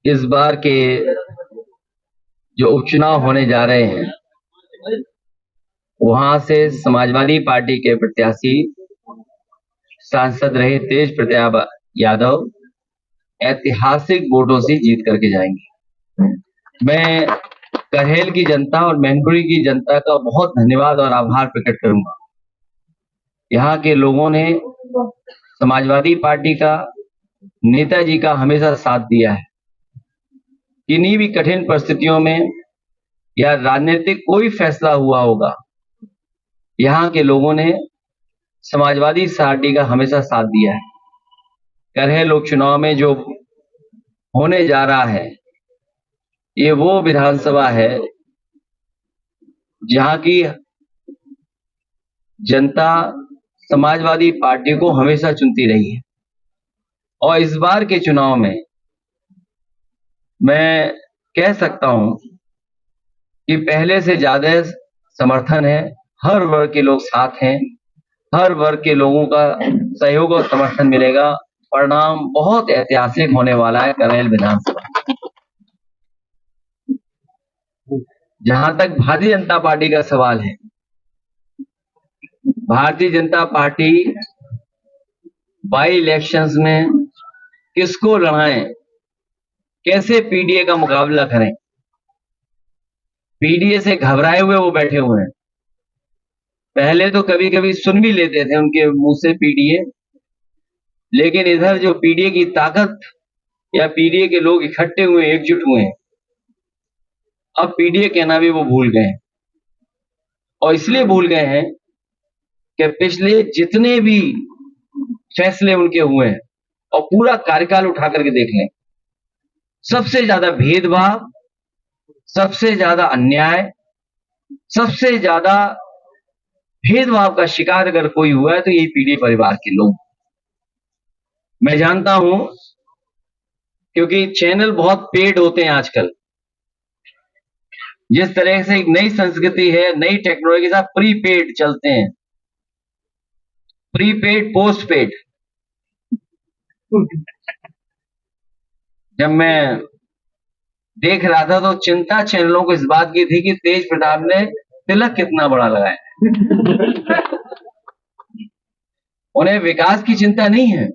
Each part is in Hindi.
इस बार के जो उपचुनाव होने जा रहे हैं, वहां से समाजवादी पार्टी के प्रत्याशी सांसद रहे तेज प्रताप यादव ऐतिहासिक वोटों से जीत करके जाएंगे। मैं करहेल की जनता और मैनपुरी की जनता का बहुत धन्यवाद और आभार प्रकट करूंगा। यहाँ के लोगों ने समाजवादी पार्टी का, नेताजी का हमेशा साथ दिया है। किन्हीं भी कठिन परिस्थितियों में या राजनीतिक कोई फैसला हुआ होगा, यहाँ के लोगों ने समाजवादी पार्टी का हमेशा साथ दिया है। करहेल उपचुनाव में जो होने जा रहा है, ये वो विधानसभा है जहां की जनता समाजवादी पार्टी को हमेशा चुनती रही है। और इस बार के चुनाव में मैं कह सकता हूं कि पहले से ज्यादा समर्थन है। हर वर्ग के लोग साथ हैं, हर वर्ग के लोगों का सहयोग और समर्थन मिलेगा। परिणाम बहुत ऐतिहासिक होने वाला है करहेल विधानसभा। जहां तक भारतीय जनता पार्टी का सवाल है, Bharatiya Janata party by elections में किसको लड़ाएं, कैसे पीडीए का मुकाबला करें। पीडीए से घबराए हुए वो बैठे हुए हैं। पहले तो कभी कभी सुन भी लेते थे उनके मुंह से पीडीए, लेकिन इधर जो पीडीए की ताकत या पीडीए के लोग इकट्ठे हुए, एकजुट हुए हैं, अब पीडीए कहना भी वो भूल गए हैं। और इसलिए भूल गए हैं कि पिछले जितने भी फैसले उनके हुए हैं और पूरा कार्यकाल उठा करके देख लें, सबसे ज्यादा भेदभाव, सबसे ज्यादा अन्याय, सबसे ज्यादा भेदभाव का शिकार अगर कोई हुआ है तो यही पीडीए परिवार के लोग। मैं जानता हूं, क्योंकि चैनल बहुत पेड होते हैं आजकल। जिस तरह से एक नई संस्कृति है, नई टेक्नोलॉजी के साथ प्रीपेड चलते हैं, प्रीपेड पोस्ट पेड। जब मैं देख रहा था तो चिंता चैनलों को इस बात की थी कि तेज प्रताप ने तिलक कितना बड़ा लगाया। उन्हें विकास की चिंता नहीं है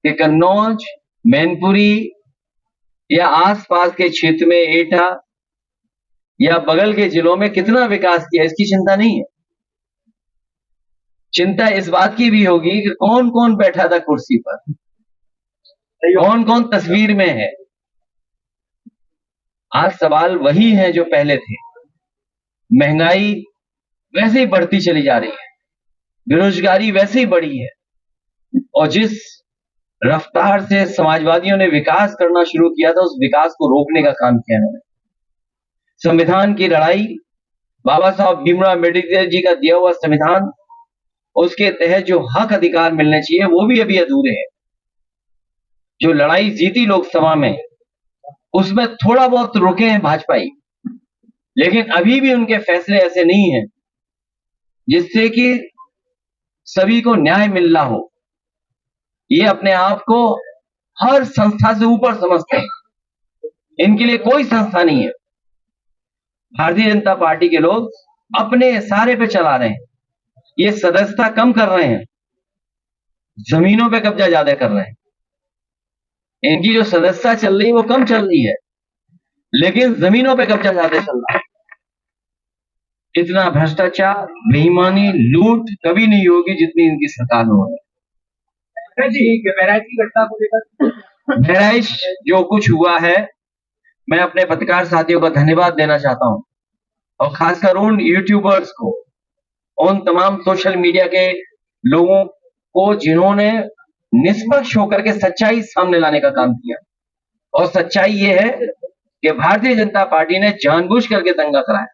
कि कन्नौज, मैनपुरी या आसपास के क्षेत्र में एटा या बगल के जिलों में कितना विकास किया, इसकी चिंता नहीं है। चिंता इस बात की भी होगी कि कौन कौन बैठा था कुर्सी पर, कौन कौन तस्वीर में है। आज सवाल वही है जो पहले थे। महंगाई वैसे ही बढ़ती चली जा रही है, बेरोजगारी वैसे ही बढ़ी है, और जिस रफ्तार से समाजवादियों ने विकास करना शुरू किया था, उस विकास को रोकने का काम किया इन्होंने। संविधान की लड़ाई, बाबा साहब भीमराव अम्बेडकर जी का दिया हुआ संविधान, उसके तहत जो हक अधिकार मिलने चाहिए वो भी अभी अधूरे हैं। जो लड़ाई जीती लोकसभा में, उसमें थोड़ा बहुत रुके हैं भाजपाई, लेकिन अभी भी उनके फैसले ऐसे नहीं हैं जिससे कि सभी को न्याय मिल रहा हो। ये अपने आप को हर संस्था से ऊपर समझते हैं, इनके लिए कोई संस्था नहीं है। भारतीय जनता पार्टी के लोग अपने इशारे पे चला रहे हैं। ये सदस्यता कम कर रहे हैं, जमीनों पे कब्जा ज्यादा कर रहे हैं। इनकी जो सदस्यता चल रही है वो कम चल रही है, लेकिन जमीनों पे कब्जा ज्यादा चल रहा है। इतना भ्रष्टाचार, बेईमानी, लूट कभी नहीं होगी जितनी इनकी सरकार में हो रही है। बहराइच की घटना को लेकर, बहराइच जो कुछ हुआ है, मैं अपने पत्रकार साथियों का धन्यवाद देना चाहता हूं, और खासकर उन यूट्यूबर्स को, उन तमाम सोशल मीडिया के लोगों को जिन्होंने निष्पक्ष होकर के सच्चाई सामने लाने का काम किया। और सच्चाई ये है कि भारतीय जनता पार्टी ने जानबूझ करके दंगा कराया,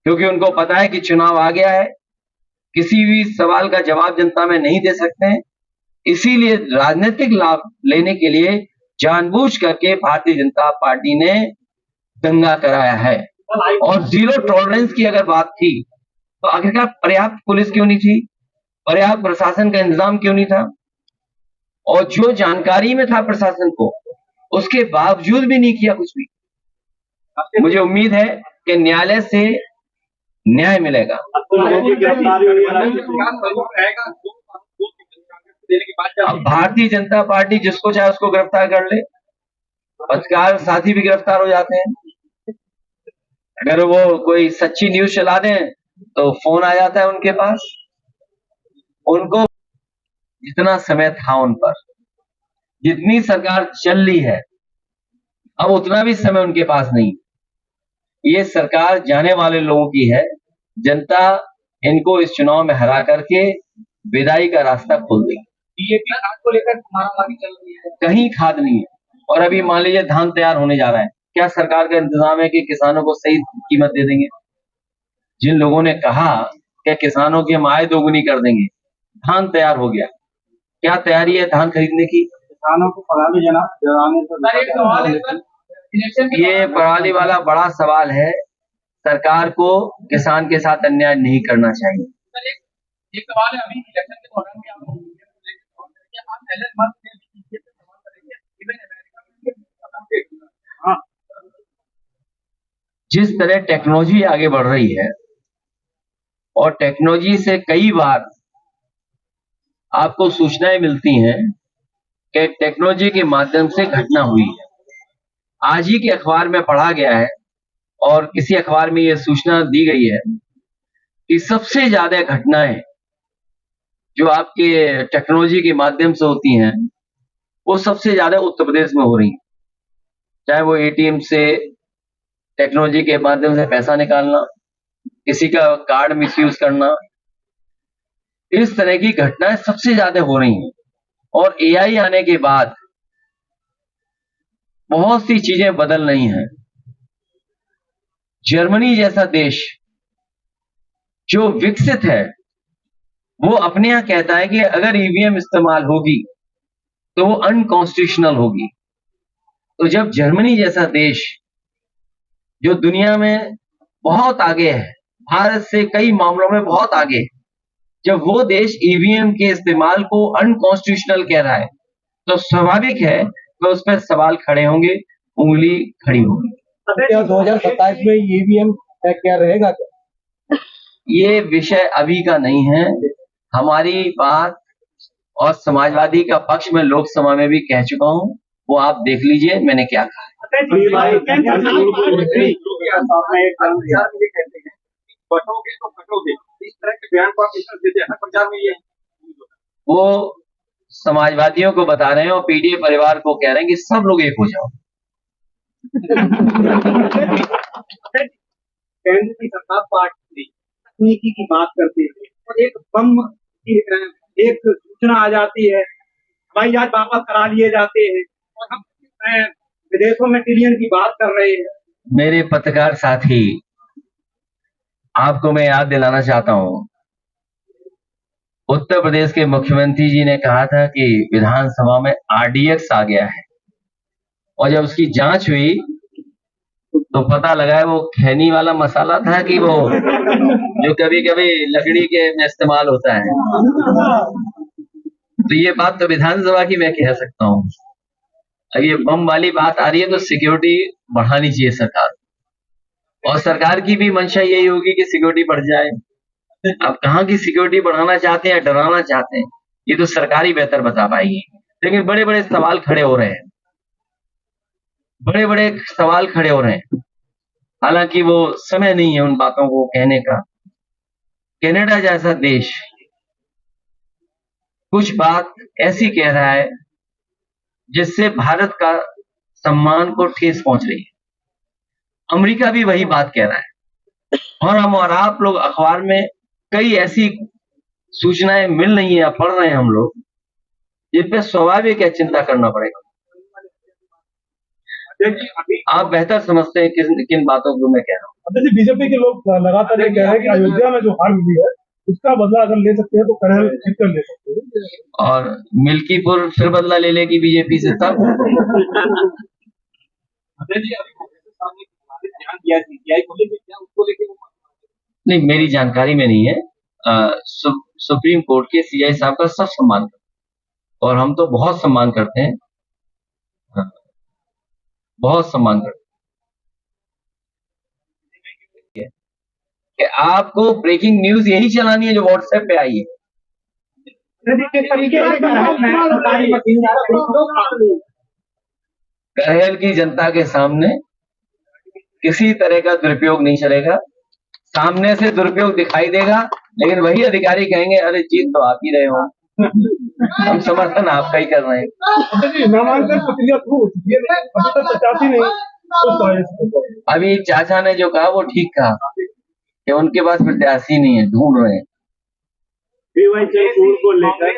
क्योंकि उनको पता है कि चुनाव आ गया है, किसी भी सवाल का जवाब जनता में नहीं दे सकते हैं। इसीलिए राजनीतिक लाभ लेने के लिए जानबूझ करके भारतीय जनता पार्टी ने दंगा कराया है। और जीरो टॉलरेंस की अगर बात थी तो आखिरकार पर्याप्त पुलिस क्यों नहीं थी? पर्याप्त प्रशासन का इंतजाम क्यों नहीं था? और जो जानकारी में था प्रशासन को, उसके बावजूद भी नहीं किया कुछ भी। मुझे उम्मीद है कि न्यायालय से न्याय मिलेगा। अब भारतीय जनता पार्टी जिसको चाहे उसको गिरफ्तार कर ले, पत्रकार साथी भी गिरफ्तार हो जाते हैं। अगर वो कोई सच्ची न्यूज चला दें तो फोन आ जाता है उनके पास। उनको जितना समय था उन पर, जितनी सरकार चल रही है, अब उतना भी समय उनके पास नहीं। ये सरकार जाने वाले लोगों की है। जनता इनको इस चुनाव में हरा करके विदाई का रास्ता खोल देगी। बीजेपी खाद को लेकर मारामारी चल रही है, कहीं खाद नहीं है। और अभी मान लीजिए धान तैयार होने जा रहा है, क्या सरकार का इंतजाम है कि किसानों को सही कीमत दे देंगे? जिन लोगों ने कहा कि किसानों की हम आय दोगुनी कर देंगे, धान तैयार हो गया, क्या तैयारी है धान खरीदने की? किसानों को पराली ये पराली वाला बड़ा सवाल है। सरकार को किसान के साथ अन्याय नहीं करना चाहिए। एक सवाल है, अभी इलेक्शन के दौरान भी आप एलन मस्क ने भी सवाल करेंगे, इवन अमेरिका में जिस तरह टेक्नोलॉजी आगे बढ़ रही है और टेक्नोलॉजी से कई बार आपको सूचनाएं मिलती हैं कि टेक्नोलॉजी के माध्यम से घटना हुई है। आज ही के अखबार में पढ़ा गया है और किसी अखबार में यह सूचना दी गई है कि सबसे ज्यादा घटनाएं जो आपके टेक्नोलॉजी के माध्यम से होती हैं, वो सबसे ज्यादा उत्तर प्रदेश में हो रही हैं। चाहे वो एटीएम से टेक्नोलॉजी के माध्यम से पैसा निकालना, किसी का कार्ड मिसयूज करना, इस तरह की घटनाएं सबसे ज्यादा हो रही हैं। और एआई आने के बाद बहुत सी चीजें बदल रही हैं। जर्मनी जैसा देश जो विकसित है, वो अपने यहां कहता है कि अगर ईवीएम इस्तेमाल होगी तो वो अनकॉन्स्टिट्यूशनल होगी। तो जब जर्मनी जैसा देश जो दुनिया में बहुत आगे है, भारत से कई मामलों में बहुत आगे है, जब वो देश ईवीएम के इस्तेमाल को अनकॉन्स्टिट्यूशनल कह रहा है, तो स्वाभाविक है कि उस पर सवाल खड़े होंगे, उंगली खड़ी होगी। क्या 2027 में ईवीएम क्या रहेगा क्या? ये विषय अभी का नहीं है। हमारी बात और समाजवादी का पक्ष में लोकसभा में भी कह चुका हूं, वो आप देख लीजिए मैंने क्या कहा। वो समाजवादियों को बता रहे हैं और पीडीए परिवार को कह रहे हैं कि सब लोग एक हो जाओ। केंद्र की सरकार पार्टी तकनीकी की बात करती है और एक बम की एक सूचना आ जाती है, हवाई जहाज वापस करा लिए जाते हैं और हम विदेशों में ट्रिलियन की बात कर रहे हैं। मेरे पत्रकार साथी, आपको मैं याद दिलाना चाहता हूं, उत्तर प्रदेश के मुख्यमंत्री जी ने कहा था कि विधानसभा में आरडीएक्स आ गया है, और जब उसकी जांच हुई तो पता लगा है वो खैनी वाला मसाला था कि वो जो कभी कभी लकड़ी के में इस्तेमाल होता है। तो ये बात तो विधानसभा की मैं कह सकता हूँ। अब ये बम वाली बात आ रही है तो सिक्योरिटी बढ़ानी चाहिए सरकार, और सरकार की भी मंशा यही होगी कि सिक्योरिटी बढ़ जाए। अब कहाँ की सिक्योरिटी बढ़ाना चाहते हैं, डराना चाहते हैं, ये तो सरकार ही बेहतर बता पाएगी। लेकिन बड़े बड़े सवाल खड़े हो रहे हैं, बड़े बड़े सवाल खड़े हो रहे हैं। हालांकि वो समय नहीं है उन बातों को कहने का। कनाडा जैसा देश कुछ बात ऐसी कह रहा है जिससे भारत का सम्मान को ठेस पहुंच रही है। अमेरिका भी वही बात कह रहा है, और हम और आप लोग अखबार में कई ऐसी सूचनाएं मिल रही हैं, पढ़ रहे हैं हम लोग, जिस पे स्वाभाविक है चिंता करना पड़ेगा। आप बेहतर समझते हैं किन बातों को मैं कह रहा हूँ। जैसे बीजेपी के लोग लगातार ये कह रहे हैं कि अयोध्या में जो हार मिली है उसका बदला अगर ले सकते हैं तो कन्हैया जीतकर ले सकते हैं, और मिल्कीपुर फिर बदला ले लेगी बीजेपी से तब। नहीं, मेरी जानकारी में नहीं है। सुप्रीम कोर्ट के सीआई साहब का सब सम्मान करते हैं और हम तो बहुत सम्मान करते हैं, हाँ, बहुत सम्मान करते हैं कि आपको ब्रेकिंग न्यूज यही चलानी है जो व्हाट्सएप पे आई है। करहेल की जनता के सामने किसी तरह का दुरुपयोग नहीं चलेगा। सामने से दुरुपयोग दिखाई देगा, लेकिन वही अधिकारी कहेंगे अरे जीत तो आप ही रहे हो, हम समर्थन आपका ही कर रहे हैं। नामांकन प्रक्रिया शुरू हो चुकी है, अभी तक 85 नहीं। अभी चाचा ने जो कहा वो ठीक कहा कि उनके पास प्रत्याशी नहीं है, ढूंढ रहे हैं। को लेकर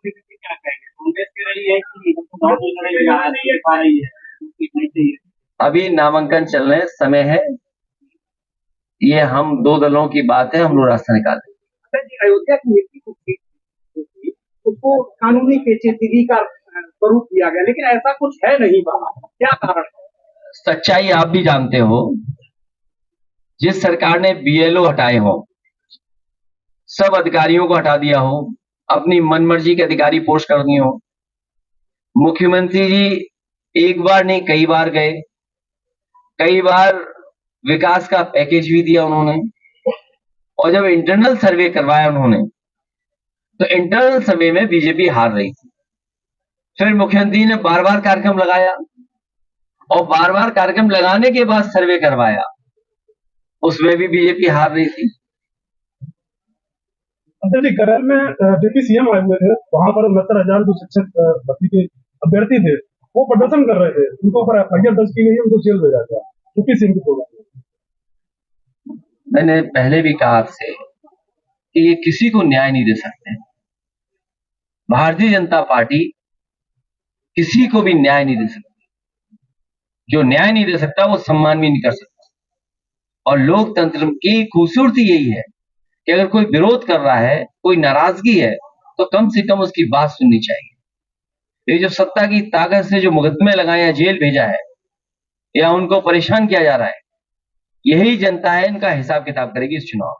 क्या कहेंगे, कांग्रेस कह रही है कि अभी नामांकन चल रहे हैं, समय है, ये हम दो दलों की बात है, हम लोग रास्ता निकालेंगे। अयोध्या की नीति उसको कानूनी पेचीदगी का स्वरूप दिया गया, लेकिन ऐसा कुछ है नहीं बाबा, क्या कारण है? सच्चाई आप भी जानते हो, जिस सरकार ने बीएलओ हटाए हो, सब अधिकारियों को हटा दिया हो, अपनी मनमर्जी के अधिकारी पोस्ट कर दिए हो, मुख्यमंत्री जी एक बार नहीं कई बार गए, कई बार विकास का पैकेज भी दिया उन्होंने, और जब इंटरनल सर्वे करवाया उन्होंने तो इंटरनल सर्वे में बीजेपी हार रही थी। फिर मुख्यमंत्री ने बार बार कार्यक्रम लगाया और बार बार कार्यक्रम लगाने के बाद सर्वे करवाया, उसमें भी बीजेपी हार रही थी। करेल में डिप्टी सीएम आए हुए थे, वहां पर 69,000 जो शिक्षक भर्ती के अभ्यर्थी थे वो प्रदर्शन कर रहे थे, उनको ऊपर एफआईआर दर्ज की गई है, उनको जेल भेजा गया। डिप्टी सीएम की प्रोग्राम मैंने पहले भी कहा आपसे कि ये किसी को न्याय नहीं दे सकते। भारतीय जनता पार्टी किसी को भी न्याय नहीं दे सकती। जो न्याय नहीं दे सकता वो सम्मान भी नहीं कर सकता। और लोकतंत्र की खूबसूरती यही है कि अगर कोई विरोध कर रहा है, कोई नाराजगी है, तो कम से कम उसकी बात सुननी चाहिए। ये जो सत्ता की ताकत से जो मुकदमे लगाए या जेल भेजा है या उनको परेशान किया जा रहा है, यही जनता है, इनका हिसाब किताब करेगी इस चुनाव।